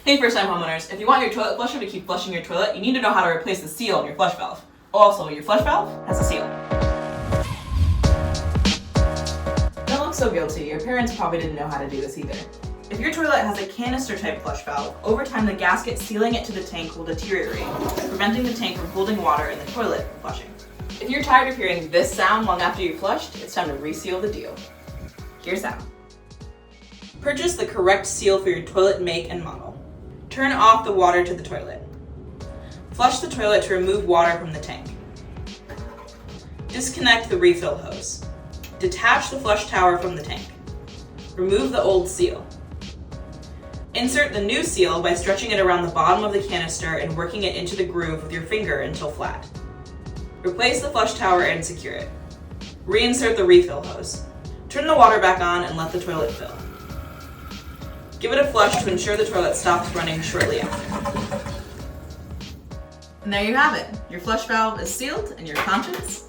Hey first-time homeowners, if you want your toilet flusher to keep flushing your toilet, you need to know how to replace the seal on your flush valve. Also, your flush valve has a seal. Don't look so guilty, your parents probably didn't know how to do this either. If your toilet has a canister-type flush valve, over time the gasket sealing it to the tank will deteriorate, preventing the tank from holding water in the toilet from flushing. If you're tired of hearing this sound long after you flushed, it's time to reseal the deal. Here's how. Purchase the correct seal for your toilet make and model. Turn off the water to the toilet. Flush the toilet to remove water from the tank. Disconnect the refill hose. Detach the flush tower from the tank. Remove the old seal. Insert the new seal by stretching it around the bottom of the canister and working it into the groove with your finger until flat. Replace the flush tower and secure it. Reinsert the refill hose. Turn the water back on and let the toilet fill. Give it a flush to ensure the toilet stops running shortly after. And there you have it. Your flush valve is sealed and your conscience